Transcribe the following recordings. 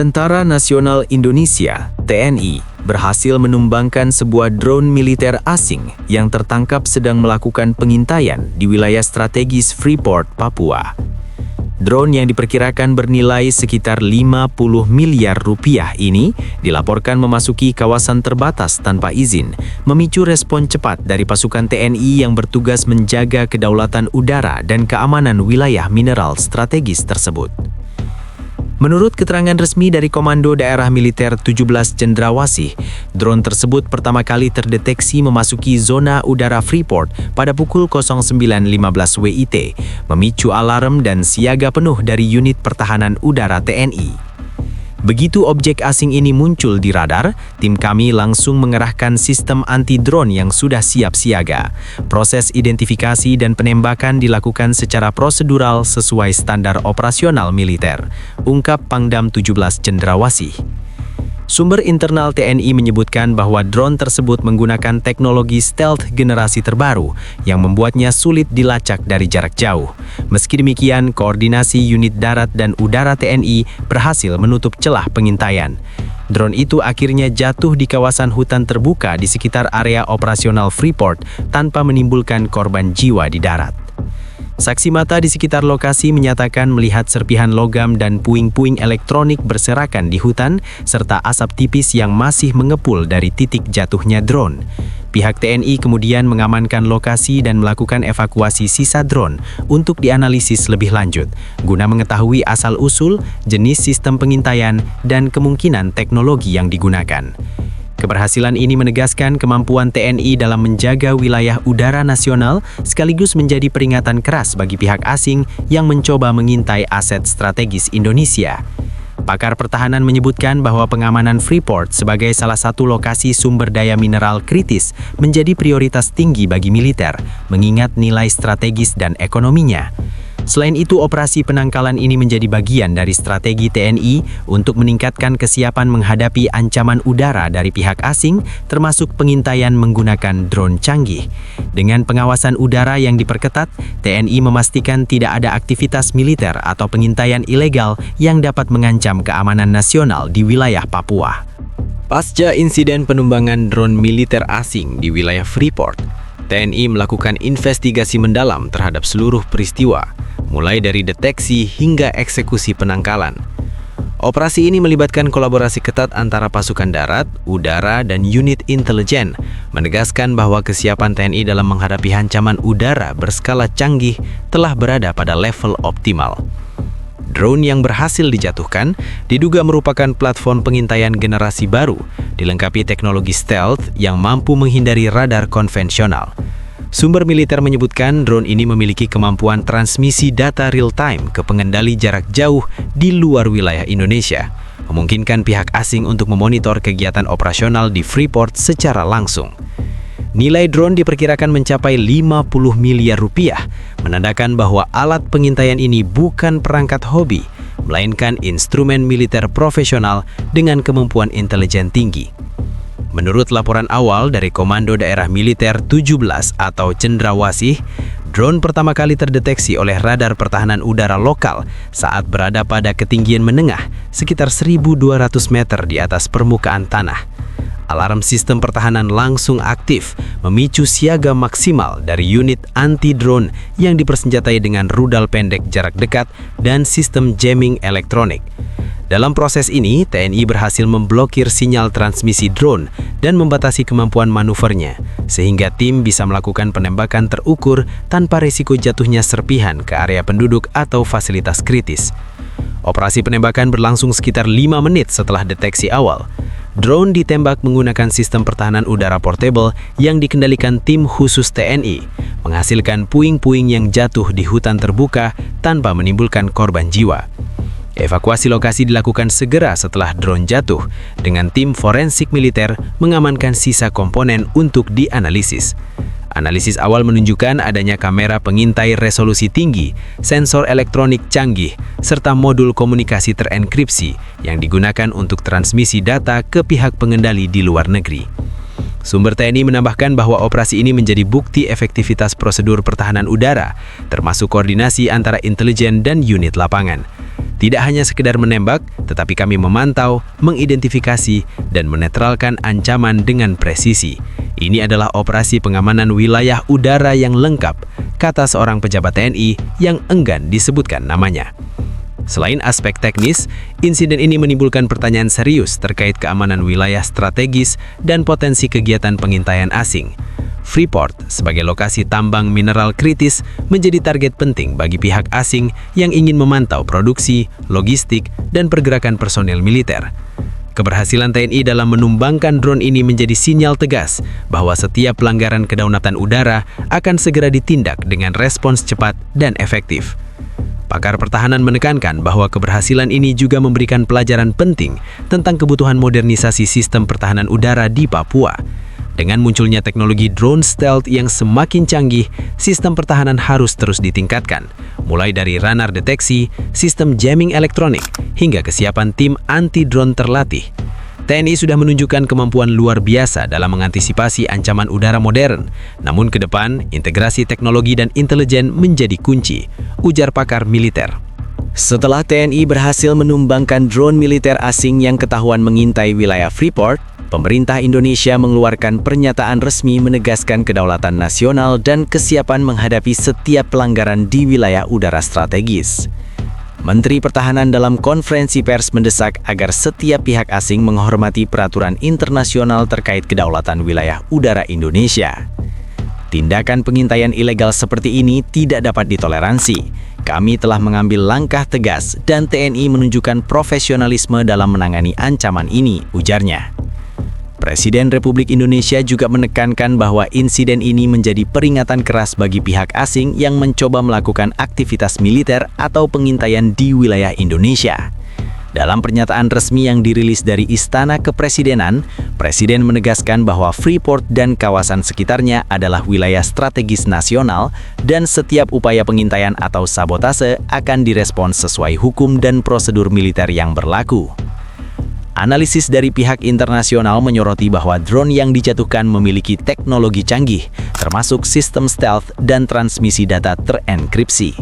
Tentara Nasional Indonesia (TNI) berhasil menumbangkan sebuah drone militer asing yang tertangkap sedang melakukan pengintaian di wilayah strategis Freeport, Papua. Drone yang diperkirakan bernilai sekitar 50 miliar rupiah ini dilaporkan memasuki kawasan terbatas tanpa izin, memicu respon cepat dari pasukan TNI yang bertugas menjaga kedaulatan udara dan keamanan wilayah mineral strategis tersebut. Menurut keterangan resmi dari Komando Daerah Militer 17 Cendrawasih, drone tersebut pertama kali terdeteksi memasuki zona udara Freeport pada pukul 09.15 WIT, memicu alarm dan siaga penuh dari unit pertahanan udara TNI. Begitu objek asing ini muncul di radar, tim kami langsung mengerahkan sistem anti-drone yang sudah siap siaga. Proses identifikasi dan penembakan dilakukan secara prosedural sesuai standar operasional militer, ungkap Pangdam 17 Cendrawasih. Sumber internal TNI menyebutkan bahwa drone tersebut menggunakan teknologi stealth generasi terbaru yang membuatnya sulit dilacak dari jarak jauh. Meski demikian, koordinasi unit darat dan udara TNI berhasil menutup celah pengintaian. Drone itu akhirnya jatuh di kawasan hutan terbuka di sekitar area operasional Freeport tanpa menimbulkan korban jiwa di darat. Saksi mata di sekitar lokasi menyatakan melihat serpihan logam dan puing-puing elektronik berserakan di hutan, serta asap tipis yang masih mengepul dari titik jatuhnya drone. Pihak TNI kemudian mengamankan lokasi dan melakukan evakuasi sisa drone untuk dianalisis lebih lanjut, guna mengetahui asal-usul, jenis sistem pengintaian, dan kemungkinan teknologi yang digunakan. Keberhasilan ini menegaskan kemampuan TNI dalam menjaga wilayah udara nasional sekaligus menjadi peringatan keras bagi pihak asing yang mencoba mengintai aset strategis Indonesia. Pakar pertahanan menyebutkan bahwa pengamanan Freeport sebagai salah satu lokasi sumber daya mineral kritis menjadi prioritas tinggi bagi militer, mengingat nilai strategis dan ekonominya. Selain itu, operasi penangkalan ini menjadi bagian dari strategi TNI untuk meningkatkan kesiapan menghadapi ancaman udara dari pihak asing, termasuk pengintaian menggunakan drone canggih. Dengan pengawasan udara yang diperketat, TNI memastikan tidak ada aktivitas militer atau pengintaian ilegal yang dapat mengancam keamanan nasional di wilayah Papua. Pasca insiden penumbangan drone militer asing di wilayah Freeport, TNI melakukan investigasi mendalam terhadap seluruh peristiwa, mulai dari deteksi hingga eksekusi penangkalan. Operasi ini melibatkan kolaborasi ketat antara pasukan darat, udara, dan unit intelijen, menegaskan bahwa kesiapan TNI dalam menghadapi ancaman udara berskala canggih telah berada pada level optimal. Drone yang berhasil dijatuhkan diduga merupakan platform pengintaian generasi baru, dilengkapi teknologi stealth yang mampu menghindari radar konvensional. Sumber militer menyebutkan drone ini memiliki kemampuan transmisi data real-time ke pengendali jarak jauh di luar wilayah Indonesia, memungkinkan pihak asing untuk memonitor kegiatan operasional di Freeport secara langsung. Nilai drone diperkirakan mencapai 50 miliar rupiah, menandakan bahwa alat pengintaian ini bukan perangkat hobi, melainkan instrumen militer profesional dengan kemampuan intelijen tinggi. Menurut laporan awal dari Komando Daerah Militer 17 atau Cendrawasih, drone pertama kali terdeteksi oleh radar pertahanan udara lokal saat berada pada ketinggian menengah sekitar 1.200 meter di atas permukaan tanah. Alarm sistem pertahanan langsung aktif, memicu siaga maksimal dari unit anti-drone yang dipersenjatai dengan rudal pendek jarak dekat dan sistem jamming elektronik. Dalam proses ini, TNI berhasil memblokir sinyal transmisi drone dan membatasi kemampuan manuvernya, sehingga tim bisa melakukan penembakan terukur tanpa risiko jatuhnya serpihan ke area penduduk atau fasilitas kritis. Operasi penembakan berlangsung sekitar 5 menit setelah deteksi awal. Drone ditembak menggunakan sistem pertahanan udara portable yang dikendalikan tim khusus TNI, menghasilkan puing-puing yang jatuh di hutan terbuka tanpa menimbulkan korban jiwa. Evakuasi lokasi dilakukan segera setelah drone jatuh, dengan tim forensik militer mengamankan sisa komponen untuk dianalisis. Analisis awal menunjukkan adanya kamera pengintai resolusi tinggi, sensor elektronik canggih, serta modul komunikasi terenkripsi yang digunakan untuk transmisi data ke pihak pengendali di luar negeri. Sumber TNI menambahkan bahwa operasi ini menjadi bukti efektivitas prosedur pertahanan udara, termasuk koordinasi antara intelijen dan unit lapangan. Tidak hanya sekedar menembak, tetapi kami memantau, mengidentifikasi, dan menetralkan ancaman dengan presisi. Ini adalah operasi pengamanan wilayah udara yang lengkap, kata seorang pejabat TNI yang enggan disebutkan namanya. Selain aspek teknis, insiden ini menimbulkan pertanyaan serius terkait keamanan wilayah strategis dan potensi kegiatan pengintaian asing. Freeport sebagai lokasi tambang mineral kritis menjadi target penting bagi pihak asing yang ingin memantau produksi, logistik, dan pergerakan personel militer. Keberhasilan TNI dalam menumbangkan drone ini menjadi sinyal tegas bahwa setiap pelanggaran kedaulatan udara akan segera ditindak dengan respons cepat dan efektif. Pakar pertahanan menekankan bahwa keberhasilan ini juga memberikan pelajaran penting tentang kebutuhan modernisasi sistem pertahanan udara di Papua. Dengan munculnya teknologi drone stealth yang semakin canggih, sistem pertahanan harus terus ditingkatkan, mulai dari radar deteksi, sistem jamming elektronik, hingga kesiapan tim anti-drone terlatih. TNI sudah menunjukkan kemampuan luar biasa dalam mengantisipasi ancaman udara modern. Namun ke depan, integrasi teknologi dan intelijen menjadi kunci, ujar pakar militer. Setelah TNI berhasil menumbangkan drone militer asing yang ketahuan mengintai wilayah Freeport, pemerintah Indonesia mengeluarkan pernyataan resmi menegaskan kedaulatan nasional dan kesiapan menghadapi setiap pelanggaran di wilayah udara strategis. Menteri Pertahanan dalam konferensi pers mendesak agar setiap pihak asing menghormati peraturan internasional terkait kedaulatan wilayah udara Indonesia. Tindakan pengintaian ilegal seperti ini tidak dapat ditoleransi. Kami telah mengambil langkah tegas dan TNI menunjukkan profesionalisme dalam menangani ancaman ini, ujarnya. Presiden Republik Indonesia juga menekankan bahwa insiden ini menjadi peringatan keras bagi pihak asing yang mencoba melakukan aktivitas militer atau pengintaian di wilayah Indonesia. Dalam pernyataan resmi yang dirilis dari Istana Kepresidenan, Presiden menegaskan bahwa Freeport dan kawasan sekitarnya adalah wilayah strategis nasional dan setiap upaya pengintaian atau sabotase akan direspons sesuai hukum dan prosedur militer yang berlaku. Analisis dari pihak internasional menyoroti bahwa drone yang dijatuhkan memiliki teknologi canggih, termasuk sistem stealth dan transmisi data terenkripsi.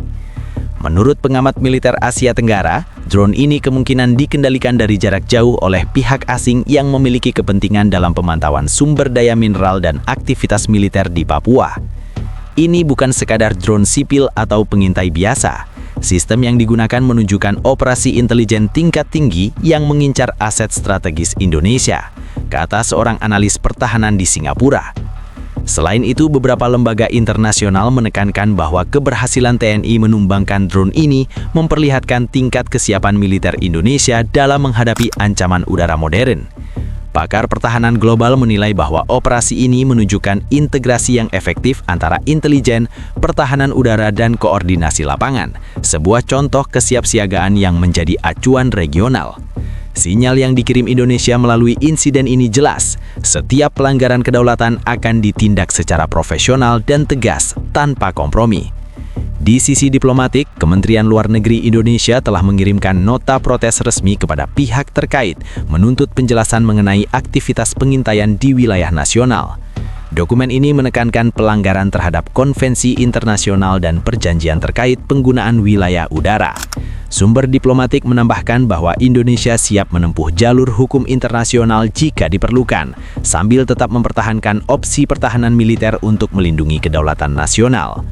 Menurut pengamat militer Asia Tenggara, drone ini kemungkinan dikendalikan dari jarak jauh oleh pihak asing yang memiliki kepentingan dalam pemantauan sumber daya mineral dan aktivitas militer di Papua. Ini bukan sekadar drone sipil atau pengintai biasa. Sistem yang digunakan menunjukkan operasi intelijen tingkat tinggi yang mengincar aset strategis Indonesia, kata seorang analis pertahanan di Singapura. Selain itu, beberapa lembaga internasional menekankan bahwa keberhasilan TNI menumbangkan drone ini memperlihatkan tingkat kesiapan militer Indonesia dalam menghadapi ancaman udara modern. Pakar pertahanan global menilai bahwa operasi ini menunjukkan integrasi yang efektif antara intelijen, pertahanan udara, dan koordinasi lapangan, sebuah contoh kesiapsiagaan yang menjadi acuan regional. Sinyal yang dikirim Indonesia melalui insiden ini jelas, setiap pelanggaran kedaulatan akan ditindak secara profesional dan tegas tanpa kompromi. Di sisi diplomatik, Kementerian Luar Negeri Indonesia telah mengirimkan nota protes resmi kepada pihak terkait menuntut penjelasan mengenai aktivitas pengintaian di wilayah nasional. Dokumen ini menekankan pelanggaran terhadap konvensi internasional dan perjanjian terkait penggunaan wilayah udara. Sumber diplomatik menambahkan bahwa Indonesia siap menempuh jalur hukum internasional jika diperlukan, sambil tetap mempertahankan opsi pertahanan militer untuk melindungi kedaulatan nasional.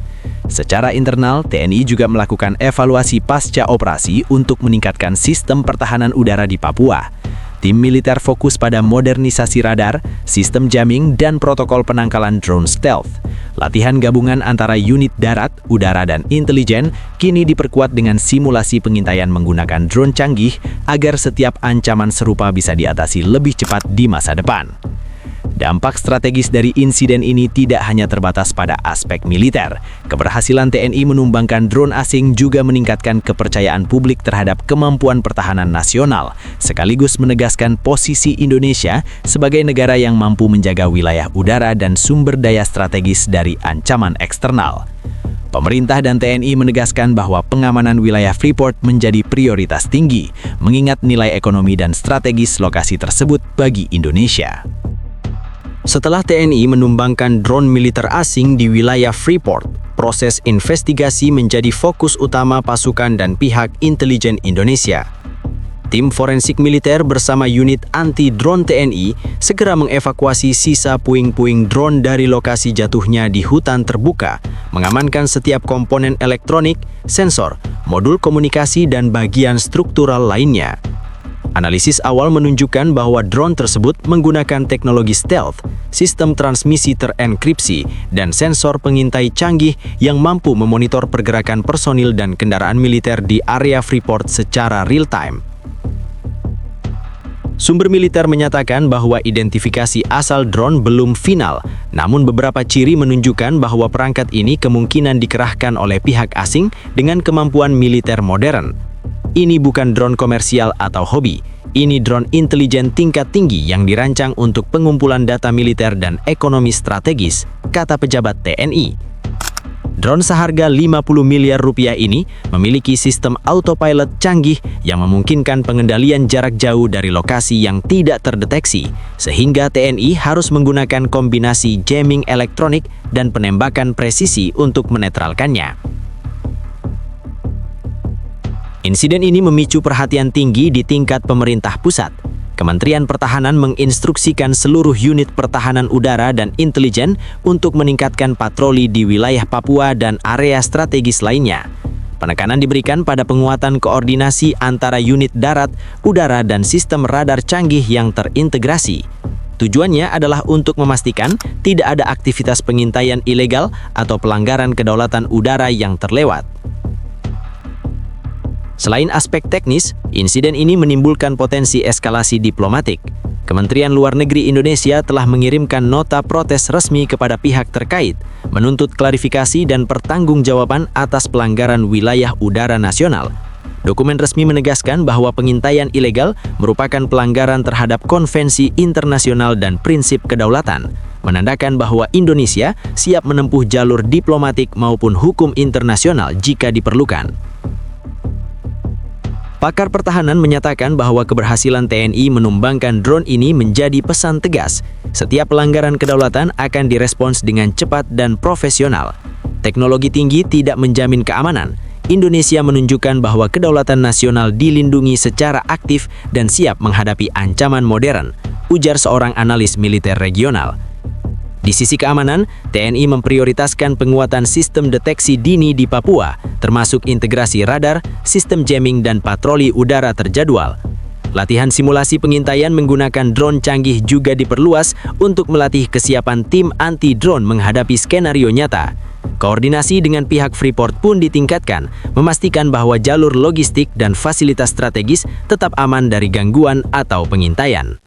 Secara internal, TNI juga melakukan evaluasi pasca operasi untuk meningkatkan sistem pertahanan udara di Papua. Tim militer fokus pada modernisasi radar, sistem jamming, dan protokol penangkalan drone stealth. Latihan gabungan antara unit darat, udara, dan intelijen kini diperkuat dengan simulasi pengintaian menggunakan drone canggih agar setiap ancaman serupa bisa diatasi lebih cepat di masa depan. Dampak strategis dari insiden ini tidak hanya terbatas pada aspek militer. Keberhasilan TNI menumbangkan drone asing juga meningkatkan kepercayaan publik terhadap kemampuan pertahanan nasional, sekaligus menegaskan posisi Indonesia sebagai negara yang mampu menjaga wilayah udara dan sumber daya strategis dari ancaman eksternal. Pemerintah dan TNI menegaskan bahwa pengamanan wilayah Freeport menjadi prioritas tinggi, mengingat nilai ekonomi dan strategis lokasi tersebut bagi Indonesia. Setelah TNI menumbangkan drone militer asing di wilayah Freeport, proses investigasi menjadi fokus utama pasukan dan pihak intelijen Indonesia. Tim forensik militer bersama unit anti-drone TNI segera mengevakuasi sisa puing-puing drone dari lokasi jatuhnya di hutan terbuka, mengamankan setiap komponen elektronik, sensor, modul komunikasi, dan bagian struktural lainnya. Analisis awal menunjukkan bahwa drone tersebut menggunakan teknologi stealth, sistem transmisi terenkripsi, dan sensor pengintai canggih yang mampu memonitor pergerakan personil dan kendaraan militer di area Freeport secara real-time. Sumber militer menyatakan bahwa identifikasi asal drone belum final, namun beberapa ciri menunjukkan bahwa perangkat ini kemungkinan dikerahkan oleh pihak asing dengan kemampuan militer modern. Ini bukan drone komersial atau hobi, ini drone intelijen tingkat tinggi yang dirancang untuk pengumpulan data militer dan ekonomi strategis, kata pejabat TNI. Drone seharga 50 miliar rupiah ini memiliki sistem autopilot canggih yang memungkinkan pengendalian jarak jauh dari lokasi yang tidak terdeteksi, sehingga TNI harus menggunakan kombinasi jamming elektronik dan penembakan presisi untuk menetralkannya. Insiden ini memicu perhatian tinggi di tingkat pemerintah pusat. Kementerian Pertahanan menginstruksikan seluruh unit pertahanan udara dan intelijen untuk meningkatkan patroli di wilayah Papua dan area strategis lainnya. Penekanan diberikan pada penguatan koordinasi antara unit darat, udara, dan sistem radar canggih yang terintegrasi. Tujuannya adalah untuk memastikan tidak ada aktivitas pengintaian ilegal atau pelanggaran kedaulatan udara yang terlewat. Selain aspek teknis, insiden ini menimbulkan potensi eskalasi diplomatik. Kementerian Luar Negeri Indonesia telah mengirimkan nota protes resmi kepada pihak terkait, menuntut klarifikasi dan pertanggungjawaban atas pelanggaran wilayah udara nasional. Dokumen resmi menegaskan bahwa pengintaian ilegal merupakan pelanggaran terhadap konvensi internasional dan prinsip kedaulatan, menandakan bahwa Indonesia siap menempuh jalur diplomatik maupun hukum internasional jika diperlukan. Pakar pertahanan menyatakan bahwa keberhasilan TNI menumbangkan drone ini menjadi pesan tegas. Setiap pelanggaran kedaulatan akan direspons dengan cepat dan profesional. Teknologi tinggi tidak menjamin keamanan. Indonesia menunjukkan bahwa kedaulatan nasional dilindungi secara aktif dan siap menghadapi ancaman modern, ujar seorang analis militer regional. Di sisi keamanan, TNI memprioritaskan penguatan sistem deteksi dini di Papua, termasuk integrasi radar, sistem jamming, dan patroli udara terjadwal. Latihan simulasi pengintaian menggunakan drone canggih juga diperluas untuk melatih kesiapan tim anti-drone menghadapi skenario nyata. Koordinasi dengan pihak Freeport pun ditingkatkan, memastikan bahwa jalur logistik dan fasilitas strategis tetap aman dari gangguan atau pengintaian.